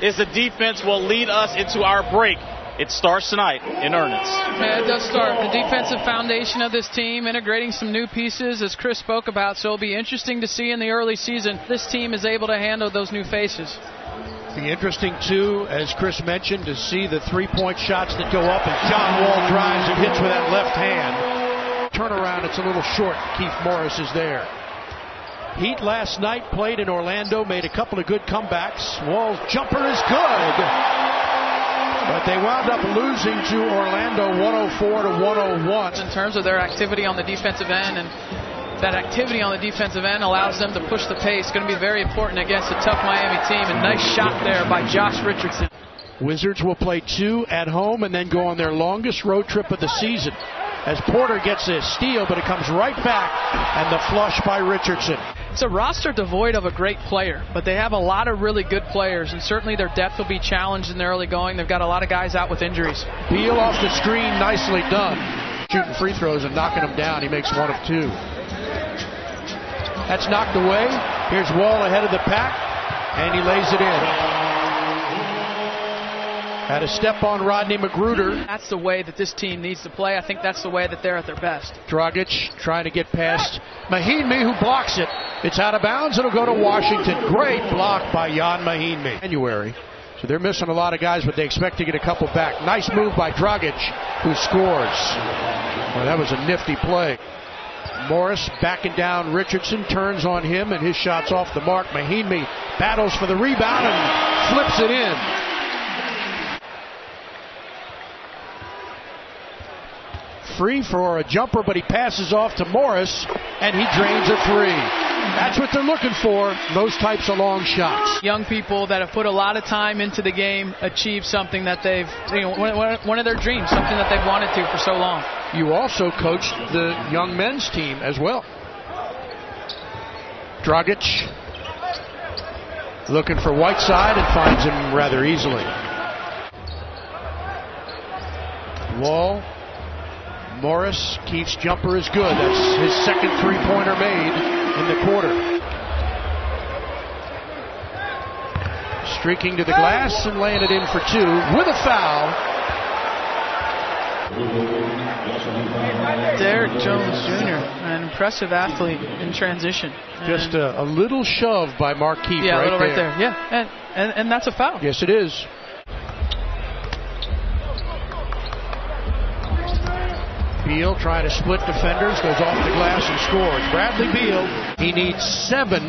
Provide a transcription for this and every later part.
is the defense will lead us into our break. It starts tonight in earnest. Yeah, it does start. The defensive foundation of this team, integrating some new pieces, as Chris spoke about, so it'll be interesting to see in the early season this team is able to handle those new faces. Be interesting, too, as Chris mentioned, to see the three-point shots that go up as John Wall drives and hits with that left hand. Turnaround, it's a little short. Keith Morris is there. Heat last night played in Orlando, made a couple of good comebacks. Wall's jumper is good. But they wound up losing to Orlando 104-101. In terms of their activity on the defensive end, and that activity on the defensive end allows them to push the pace. It's going to be very important against a tough Miami team. A nice shot there by Josh Richardson. Wizards will play 2 at home and then go on their longest road trip of the season. As Porter gets a steal, but it comes right back, and the flush by Richardson. It's a roster devoid of a great player, but they have a lot of really good players, and certainly their depth will be challenged in the early going. They've got a lot of guys out with injuries. Beal off the screen, nicely done. Shooting free throws and knocking them down. He makes 1 of 2. That's knocked away. Here's Wall ahead of the pack, and he lays it in. Had a step on Rodney Magruder. That's the way that this team needs to play. I think that's the way that they're at their best. Dragic trying to get past Mahinmi, who blocks it. It's out of bounds. It'll go to Washington. Great block by Jan Mahinmi. January. So they're missing a lot of guys, but they expect to get a couple back. Nice move by Dragic, who scores. Well, that was a nifty play. Morris backing down Richardson, turns on him, and his shot's off the mark. Mahinmi battles for the rebound and flips it in. Free for a jumper, but he passes off to Morris, and he drains a 3. That's what they're looking for, those types of long shots. Young people that have put a lot of time into the game achieve something that they've, one of their dreams, something that they've wanted to for so long. You also coached the young men's team as well. Dragic looking for Whiteside and finds him rather easily. Wall. Morris, Keith's jumper is good. That's his second three-pointer made in the quarter. Streaking to the glass and laying it in for 2 with a foul. Derek Jones Jr., an impressive athlete in transition. Just a little shove by Markieff yeah, right there. Yeah, a little right there. Yeah, and that's a foul. Yes, it is. Beal trying to split defenders, goes off the glass and scores. Bradley Beal, he needs 7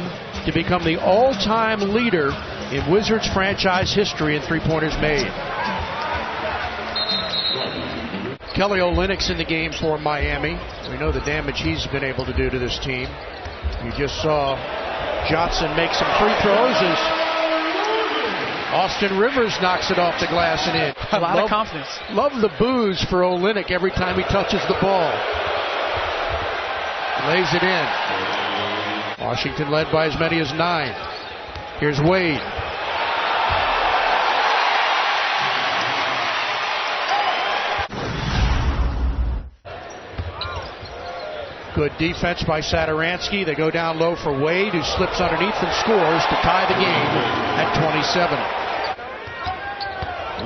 to become the all-time leader in Wizards franchise history in three-pointers made. Kelly Olynyk's in the game for Miami. We know the damage he's been able to do to this team. You just saw Johnson make some free throws as Austin Rivers knocks it off the glass and in. A lot of confidence. Love the boos for Olynyk every time he touches the ball. Lays it in. Washington led by as many as 9. Here's Wade. Good defense by Satoransky. They go down low for Wade, who slips underneath and scores to tie the game at 27.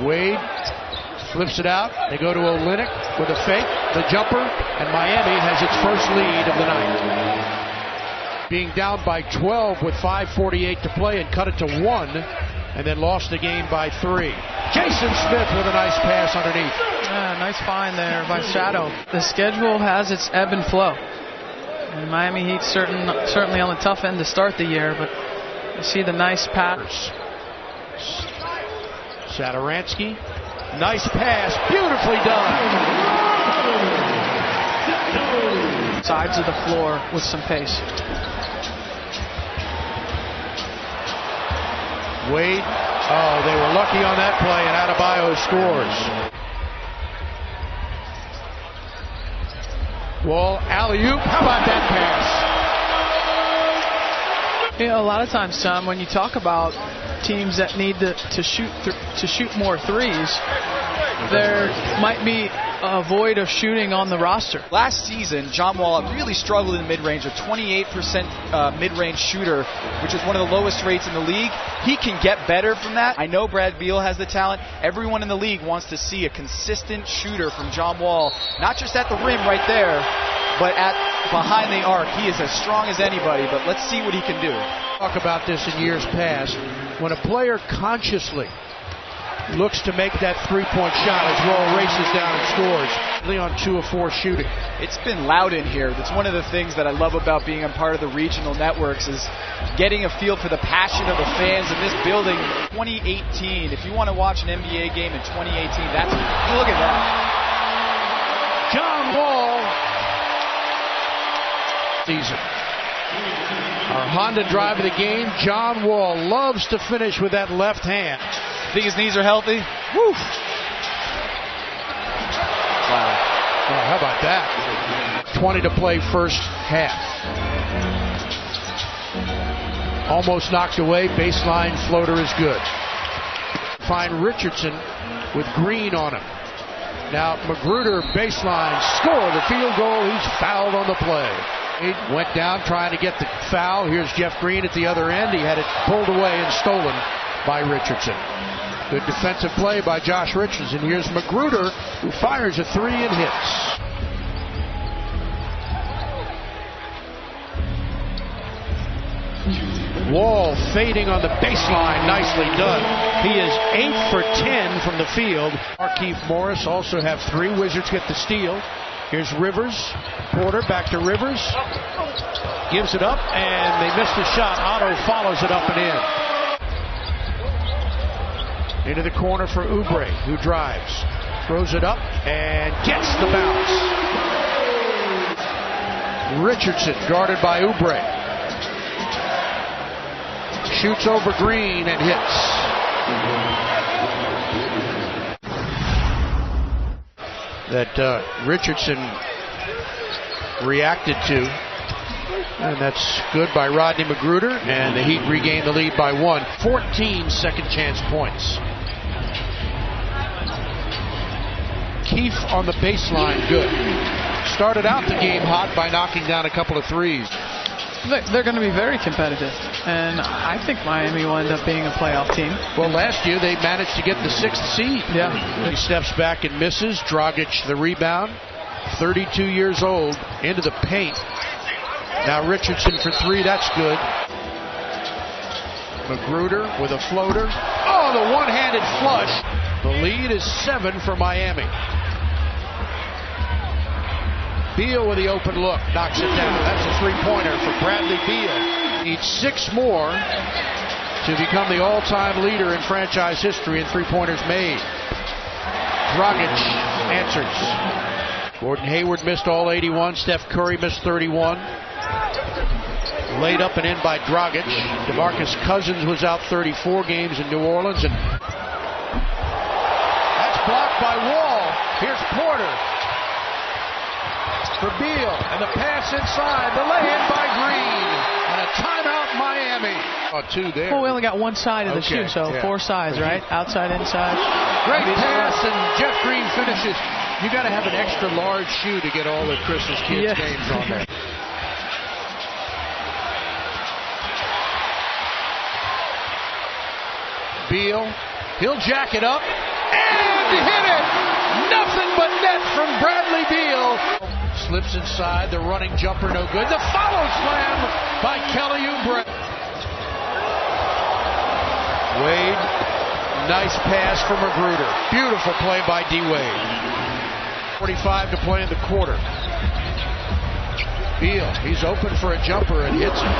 Wade flips it out. They go to Olynyk with a fake, the jumper, and Miami has its first lead of the night. Being down by 12 with 5:48 to play and cut it to 1, and then lost the game by 3. Jason Smith with a nice pass underneath. Nice find there by Shadow. The schedule has its ebb and flow. And Miami Heat certainly on the tough end to start the year, but you see the nice pass. Satoransky, nice pass, beautifully done. Sides of the floor with some pace. Wade, they were lucky on that play, and Adebayo scores. Wall, alley-oop, how about that pass? A lot of times, Tom, when you talk about teams that need to shoot more threes, there might be a void of shooting on the roster. Last season, John Wall really struggled in mid-range, a 28% mid-range shooter, which is one of the lowest rates in the league. He can get better from that. I know Brad Beal has the talent. Everyone in the league wants to see a consistent shooter from John Wall, not just at the rim right there, but behind the arc. He is as strong as anybody, but let's see what he can do. Talk about this in years past. When a player consciously looks to make that three-point shot as Wall races down and scores. On 2 of 4 shooting. It's been loud in here. That's one of the things that I love about being a part of the regional networks, is getting a feel for the passion of the fans in this building. 2018, if you want to watch an NBA game in 2018, look at that. John Wall. Season. Our Honda drive of the game. John Wall loves to finish with that left hand. Think his knees are healthy? Woo! Wow. Oh, how about that? 20 to play first half. Almost knocked away. Baseline floater is good. Find Richardson with Green on him. Now Magruder baseline score the field goal. He's fouled on the play. He went down trying to get the foul. Here's Jeff Green at the other end. He had it pulled away and stolen by Richardson. Good defensive play by Josh Richardson. Here's Magruder, who fires a 3 and hits. Wall fading on the baseline. Nicely done. He is 8 for 10 from the field. Markieff Morris also have 3. Wizards get the steal. Here's Rivers. Porter back to Rivers. Gives it up, and they missed the shot. Otto follows it up and in. Into the corner for Oubre, who drives. Throws it up and gets the bounce. Richardson guarded by Oubre. Shoots over Green and hits. That Richardson reacted to. And that's good by Rodney Magruder. And the Heat regain the lead by 1. 14 second chance points. Keefe on the baseline, good. Started out the game hot by knocking down a couple of threes. They're going to be very competitive, and I think Miami will end up being a playoff team. Well, last year they managed to get the 6th seed. Yeah. He steps back and misses. Dragic the rebound. 32 years old, into the paint. Now Richardson for 3, that's good. Magruder with a floater. Oh, the one-handed flush. The lead is 7 for Miami. Beal with the open look, knocks it down. That's a 3-pointer for Bradley Beal. Needs 6 more to become the all-time leader in franchise history in 3-pointers made. Dragic answers. Gordon Hayward missed all 81. Steph Curry missed 31. Laid up and in by Dragic. DeMarcus Cousins was out 34 games in New Orleans. And that's blocked by Wall. Here's Porter for Beal. And the pass inside. The lay-in by Green. And a timeout Miami. 2 there. Well, we only got one side of the shoe, so 4 sides, right? Outside, inside. Great pass, and Jeff Green finishes. You got to have an extra large shoe to get all of Chris's kids' games on there. Beal, he'll jack it up and hit it. Nothing but net from Bradley Beal. Slips inside, the running jumper no good. The follow slam by Kelly Oubre. Wade, nice pass for Magruder. Beautiful play by D. Wade. 45 to play in the quarter. Beal, he's open for a jumper and hits it.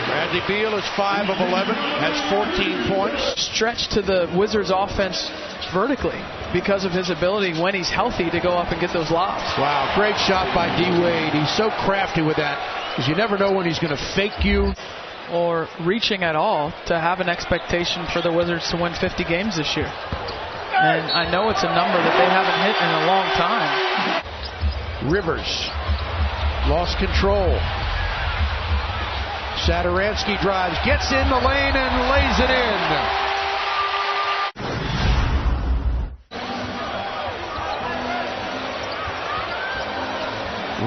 Bradley Beal is 5 of 11, has 14 points. Stretched to the Wizards offense vertically because of his ability when he's healthy to go up and get those lobs. Wow, great shot by D. Wade. He's so crafty with that because you never know when he's going to fake you. Or reaching at all to have an expectation for the Wizards to win 50 games this year. And I know it's a number that they haven't hit in a long time. Rivers lost control. Sadaransky drives, gets in the lane and lays it in.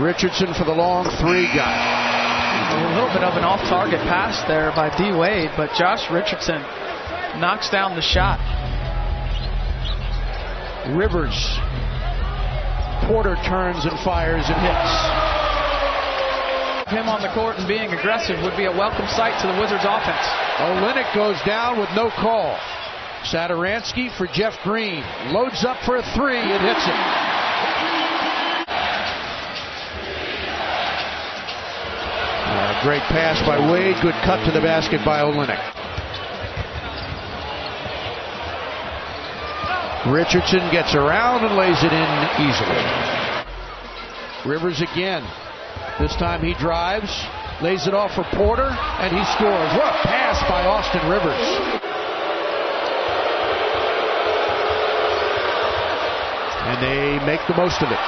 Richardson for the long three guy. A little bit of an off-target pass there by D. Wade, but Josh Richardson knocks down the shot. Rivers. Porter turns and fires and hits. Him on the court and being aggressive would be a welcome sight to the Wizards offense. Olynyk goes down with no call. Sadaransky for Jeff Green. Loads up for a three and hits it. Great pass by Wade. Good cut to the basket by Olynyk. Richardson gets around and lays it in easily. Rivers again. This time he drives, lays it off for Porter, and he scores. What a pass by Austin Rivers. And they make the most of it.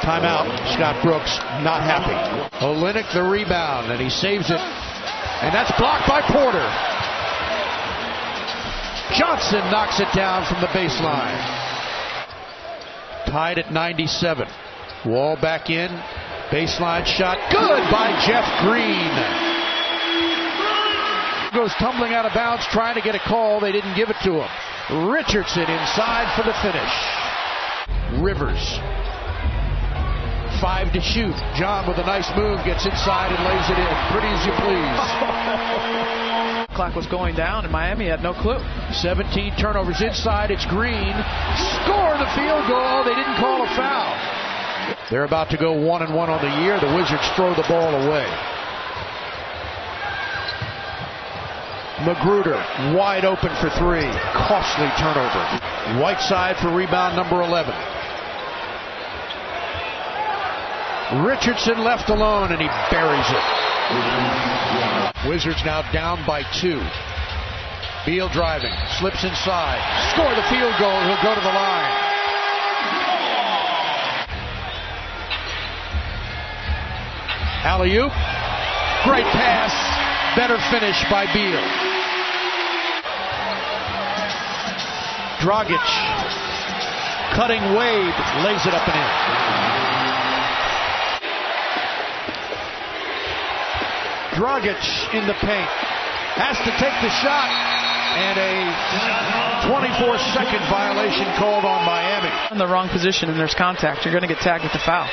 Timeout. Scott Brooks not happy. Olynyk the rebound, and he saves it. And that's blocked by Porter. Johnson knocks it down from the baseline. Tied at 97. Wall back in. Baseline shot. Good by Jeff Green. Goes tumbling out of bounds trying to get a call. They didn't give it to him. Richardson inside for the finish. Rivers. 5 to shoot. John with a nice move gets inside and lays it in. Pretty as you please. Clock was going down and Miami had no clue. 17 turnovers inside. It's Green. Score the field goal. They didn't call a foul. They're about to go 1-1 on the year. The Wizards throw the ball away. Magruder wide open for three. Costly turnover. Whiteside for rebound number 11. Richardson left alone and he buries it. Wizards now down by 2. Beal driving, slips inside, score the field goal. He'll go to the line. Alley-oop, great pass, better finish by Beal. Dragic, cutting Wade, lays it up and in. Dragic in the paint, has to take the shot, and a 24-second violation called on Miami. In the wrong position and there's contact, you're going to get tagged with the foul.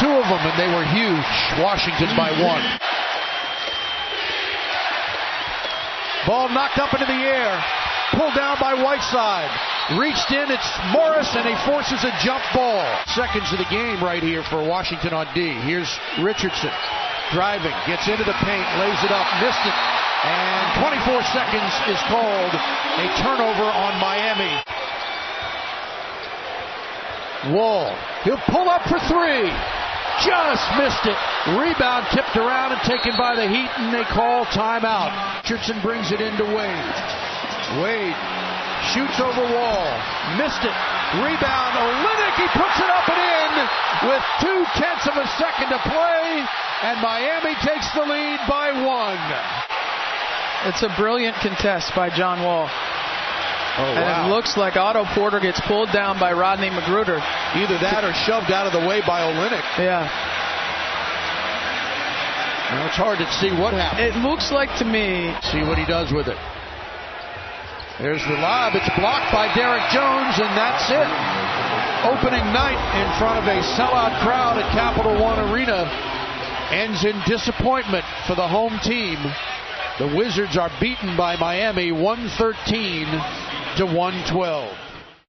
Two of them, and they were huge. Washington by 1. Ball knocked up into the air, pulled down by Whiteside. Reached in, it's Morris, and he forces a jump ball. Seconds of the game right here for Washington on D. Here's Richardson driving, gets into the paint, lays it up, missed it, and 24 seconds is called. A turnover on Miami. Wall, he'll pull up for three. Just missed it. Rebound tipped around and taken by the Heat, and they call timeout. Richardson brings it into Wade. Wade shoots over Wall. Missed it. Rebound. Olynyk. He puts it up and in with 0.2 of a second to play. And Miami takes the lead by 1. It's a brilliant contest by John Wall. Oh, and wow. it looks like Otto Porter gets pulled down by Rodney Magruder. Either that or shoved out of the way by Olynyk. Yeah. Now it's hard to see what happened. It looks like to me. See what he does with it. There's the lob. It's blocked by Derek Jones, and that's it. Opening night in front of a sellout crowd at Capital One Arena ends in disappointment for the home team. The Wizards are beaten by Miami 113 to 112.